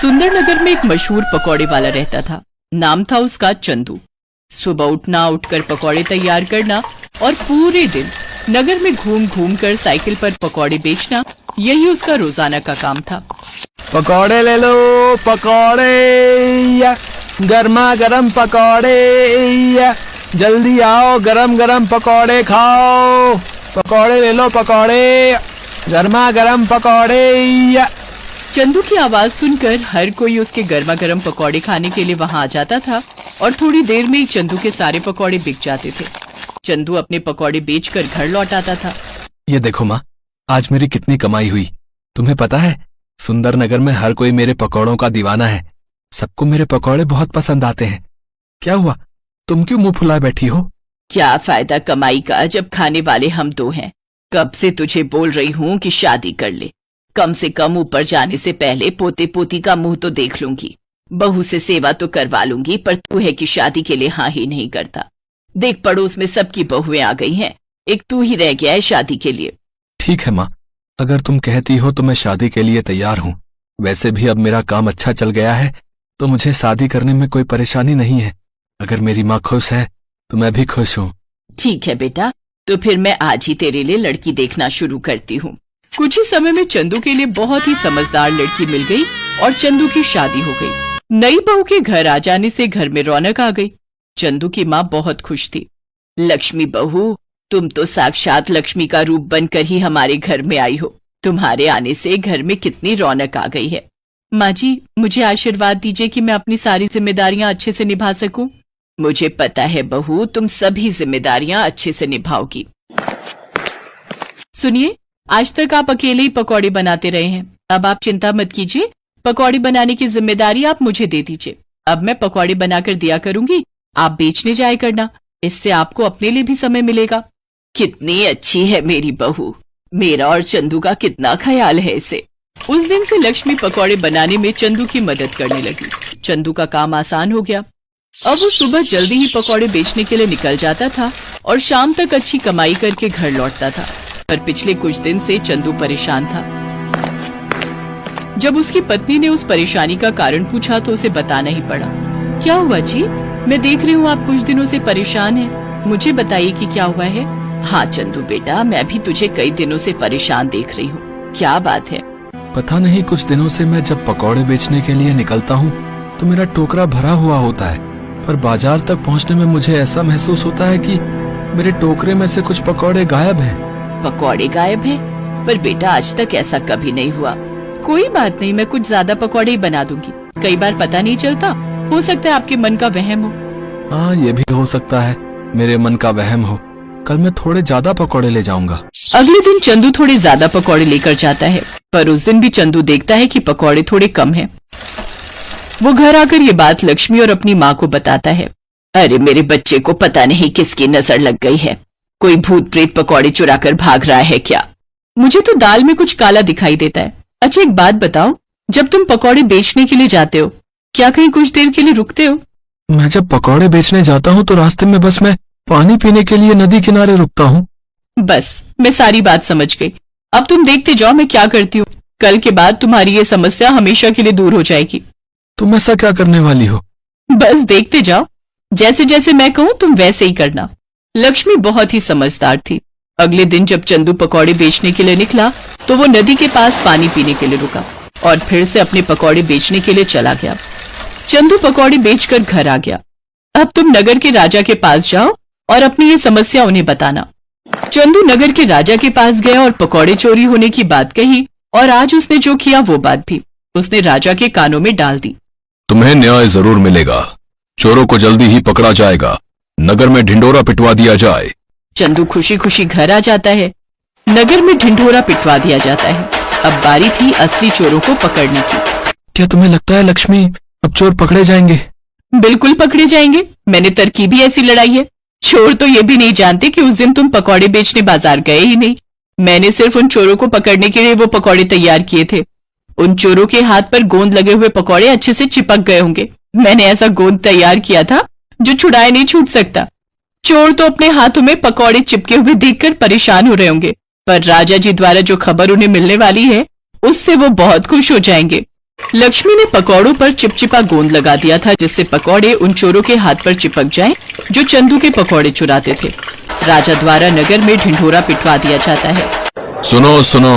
सुंदरनगर में एक मशहूर पकौड़े वाला रहता था। नाम था उसका चंदू। सुबह उठकर पकौड़े तैयार करना और पूरे दिन नगर में घूम घूम कर साइकिल पर पकौड़े बेचना, यही उसका रोजाना का काम था। पकौड़े ले लो पकौड़े, गर्मा गर्म पकौड़े, जल्दी आओ गरम गरम पकौड़े खाओ। पकौड़े ले लो पकौड़े, गर्मा गर्म पकौड़े। चंदू की आवाज सुनकर हर कोई उसके गर्मा गर्म पकौड़े खाने के लिए वहां आ जाता था और थोड़ी देर में ही चंदू के सारे पकौड़े बिक जाते थे। चंदू अपने पकौड़े बेचकर घर लौट आता था। ये देखो माँ, आज मेरी कितनी कमाई हुई। तुम्हें पता है, सुंदरनगर में हर कोई मेरे पकौड़ों का दीवाना है। सबको मेरे पकौड़े बहुत पसंद आते हैं। क्या हुआ, तुम क्यों मुंह फुलाए बैठी हो? क्या फायदा कमाई का जब खाने वाले हम दो हैं। कब से तुझे बोल रही हूँ कि शादी कर ले। कम से कम ऊपर जाने से पहले पोते पोती का मुंह तो देख लूंगी। बहू से सेवा तो करवा लूंगी, पर तू है कि शादी के लिए हाँ ही नहीं करता। देख, पड़ोस में सबकी बहुएं आ गई हैं, एक तू ही रह गया है शादी के लिए। ठीक है माँ, अगर तुम कहती हो तो मैं शादी के लिए तैयार हूँ। वैसे भी अब मेरा काम अच्छा चल गया है, तो मुझे शादी करने में कोई परेशानी नहीं है। अगर मेरी माँ खुश है तो मैं भी खुश हूँ। ठीक है बेटा, तो फिर मैं आज ही तेरे लिए लड़की देखना शुरू करती हूँ। कुछ ही समय में चंदू के लिए बहुत ही समझदार लड़की मिल गई और चंदू की शादी हो गई। नई बहू के घर आ जाने से घर में रौनक आ गई। चंदू की माँ बहुत खुश थी। लक्ष्मी बहू, तुम तो साक्षात लक्ष्मी का रूप बनकर ही हमारे घर में आई हो। तुम्हारे आने से घर में कितनी रौनक आ गई है। माँ जी, मुझे आशीर्वाद दीजिए कि मैं अपनी सारी जिम्मेदारियां अच्छे से निभा सकूं। मुझे पता है बहू, तुम सभी जिम्मेदारियां अच्छे से निभाओगी। सुनिए, आज तक आप अकेले ही पकौड़े बनाते रहे हैं। अब आप चिंता मत कीजिए, पकौड़े बनाने की जिम्मेदारी आप मुझे दे दीजिए। अब मैं पकौड़े बनाकर दिया करूंगी, आप बेचने जाया करना। इससे आपको अपने लिए भी समय मिलेगा। कितनी अच्छी है मेरी बहू, मेरा और चंदू का कितना ख्याल है इसे। उस दिन से लक्ष्मी पकौड़े बनाने में चंदू की मदद करने लगी। चंदू का काम आसान हो गया। अब वो सुबह जल्दी ही पकौड़े बेचने के लिए निकल जाता था और शाम तक अच्छी कमाई करके घर लौटता था। पर पिछले कुछ दिन से चंदू परेशान था। जब उसकी पत्नी ने उस परेशानी का कारण पूछा तो उसे बताना ही पड़ा। क्या हुआ जी? मैं देख रही हूँ आप कुछ दिनों से परेशान हैं। मुझे बताइए कि क्या हुआ है। हाँ चंदू बेटा, मैं भी तुझे कई दिनों से परेशान देख रही हूँ। क्या बात है? पता नहीं, कुछ दिनों से मैं जब पकौड़े बेचने के लिए निकलता हूँ तो मेरा टोकरा भरा हुआ होता है, पर बाजार तक पहुँचने में मुझे ऐसा महसूस होता है कि मेरे टोकरे में से कुछ पकौड़े गायब हैं। पकौड़े गायब हैं? पर बेटा, आज तक ऐसा कभी नहीं हुआ। कोई बात नहीं, मैं कुछ ज्यादा पकौड़े ही बना दूंगी। कई बार पता नहीं चलता, हो सकता है आपके मन का वहम हो। हाँ, ये भी हो सकता है मेरे मन का वहम हो। कल मैं थोड़े ज्यादा पकौड़े ले जाऊंगा। अगले दिन चंदू थोड़े ज्यादा पकौड़े लेकर जाता है, पर उस दिन भी चंदू देखता है कि पकौड़े थोड़े कम हैं। वो घर आकर ये बात लक्ष्मी और अपनी माँ को बताता है। अरे मेरे बच्चे को पता नहीं किसकी नजर लग गई है। कोई भूत प्रेत पकौड़े चुरा कर भाग रहा है क्या? मुझे तो दाल में कुछ काला दिखाई देता है। अच्छा एक बात बताओ, जब तुम पकौड़े बेचने के लिए जाते हो, क्या कहीं कुछ देर के लिए रुकते हो? मैं जब पकौड़े बेचने जाता हूँ तो रास्ते में बस मैं पानी पीने के लिए नदी किनारे रुकता हूँ। बस, मैं सारी बात समझ गई। अब तुम देखते जाओ मैं क्या करती हूँ। कल के बाद तुम्हारी ये समस्या हमेशा के लिए दूर हो जाएगी। तुम ऐसा क्या करने वाली हो? बस देखते जाओ, जैसे जैसे मैं कहूँ तुम वैसे ही करना। लक्ष्मी बहुत ही समझदार थी। अगले दिन जब चंदू पकौड़े बेचने के लिए निकला तो वो नदी के पास पानी पीने के लिए रुका और फिर से अपने पकौड़े बेचने के लिए चला गया। चंदू पकौड़े बेचकर घर आ गया। अब तुम नगर के राजा के पास जाओ और अपनी ये समस्या उन्हें बताना। चंदू नगर के राजा के पास गया और पकौड़े चोरी होने की बात कही और आज उसने जो किया वो बात भी उसने राजा के कानों में डाल दी। तुम्हें न्याय जरूर मिलेगा। चोरों को जल्दी ही पकड़ा जाएगा। नगर में ढिंढोरा पिटवा दिया जाए। चंदू खुशी खुशी घर आ जाता है। नगर में ढिंढोरा पिटवा दिया जाता है। अब बारी थी असली चोरों को पकड़ने की। क्या तुम्हें लगता है लक्ष्मी, अब चोर पकड़े जाएंगे? बिल्कुल पकड़े जाएंगे। मैंने तरकीब ही ऐसी लड़ाई है। चोर तो ये भी नहीं जानते कि उस दिन तुम पकौड़े बेचने बाजार गए ही नहीं। मैंने सिर्फ उन चोरों को पकड़ने के लिए वो पकौड़े तैयार किए थे। उन चोरों के हाथ पर गोंद लगे हुए पकौड़े अच्छे से चिपक गए होंगे। मैंने ऐसा गोंद तैयार किया था जो छुड़ाए नहीं छूट सकता। चोर तो अपने हाथों में पकौड़े चिपके हुए देखकर परेशान हो रहे होंगे, पर राजा जी द्वारा जो खबर उन्हें मिलने वाली है उससे वो बहुत खुश हो जाएंगे। लक्ष्मी ने पकौड़ों पर चिपचिपा गोंद लगा दिया था, जिससे पकौड़े उन चोरों के हाथ पर चिपक जाएं जो चंदू के पकौड़े चुराते थे। राजा द्वारा नगर में ढिंढोरा पिटवा दिया जाता है। सुनो सुनो,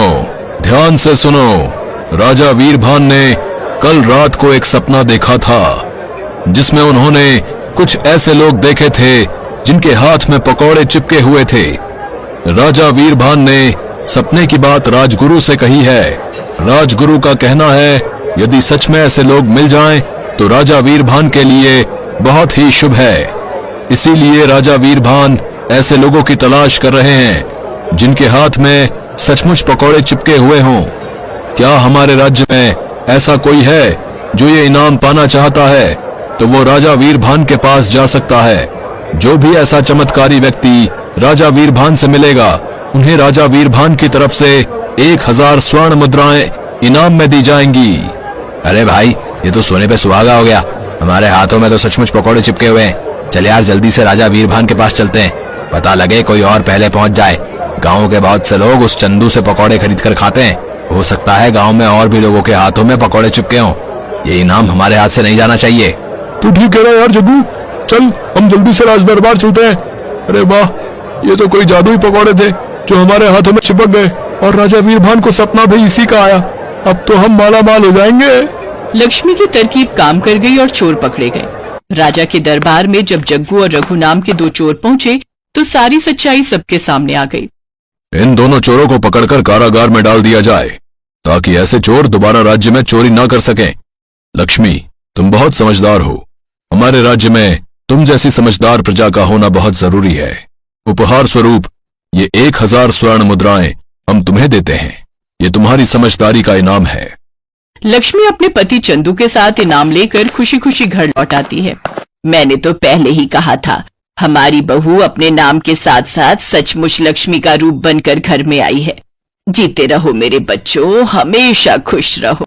ध्यान से सुनो। राजा वीरभान ने कल रात को एक सपना देखा था, जिसमें उन्होंने कुछ ऐसे लोग देखे थे जिनके हाथ में पकौड़े चिपके हुए थे। राजा वीरभान ने सपने की बात राजगुरु से कही है। राजगुरु का कहना है, यदि सच में ऐसे लोग मिल जाएं, तो राजा वीरभान के लिए बहुत ही शुभ है। इसीलिए राजा वीरभान ऐसे लोगों की तलाश कर रहे हैं जिनके हाथ में सचमुच पकौड़े चिपके हुए हों। क्या हमारे राज्य में ऐसा कोई है जो ये इनाम पाना चाहता है, तो वो राजा वीरभान के पास जा सकता है। जो भी ऐसा चमत्कारी व्यक्ति राजा वीरभान से मिलेगा, उन्हें राजा वीरभान की तरफ से 1000 स्वर्ण मुद्राएं इनाम में दी जाएंगी। अरे भाई, ये तो सोने पे सुहागा हो गया। हमारे हाथों में तो सचमुच पकौड़े चिपके हुए हैं। चल यार, जल्दी से राजा वीरभान के पास चलते हैं। पता लगे कोई और पहले पहुंच जाए। गांव के बहुत से लोग उस चंदू से पकौड़े खरीद कर खाते हैं। हो सकता है गांव में और भी लोगों के हाथों में पकौड़े चिपके हों। ये इनाम हमारे हाथ से नहीं जाना चाहिए। तू ठीक कह रहा है यार जग्गू, चल हम जल्दी से राज दरबार चलते हैं। अरे वाह, ये तो कोई जादुई पकौड़े थे जो हमारे हाथों में चिपक गए, और राजा वीरभान को सपना भी इसी का आया। अब तो हम माला माल हो जाएंगे। लक्ष्मी की तरकीब काम कर गई और चोर पकड़े गए। राजा के दरबार में जब जग्गू और रघु नाम के 2 चोर पहुंचे, तो सारी सच्चाई सबके सामने आ गई। इन दोनों चोरों को पकड़कर कारागार में डाल दिया जाए, ताकि ऐसे चोर दोबारा राज्य में चोरी ना कर सकें। लक्ष्मी, तुम बहुत समझदार हो। हमारे राज्य में तुम जैसी समझदार प्रजा का होना बहुत जरूरी है। उपहार स्वरूप ये 1000 स्वर्ण मुद्राएं हम तुम्हें देते हैं। ये तुम्हारी समझदारी का इनाम है। लक्ष्मी अपने पति चंदू के साथ इनाम लेकर खुशी खुशी घर लौट आती है। मैंने तो पहले ही कहा था, हमारी बहू अपने नाम के साथ साथ सचमुच लक्ष्मी का रूप बनकर घर में आई है। जीते रहो मेरे बच्चों, हमेशा खुश रहो।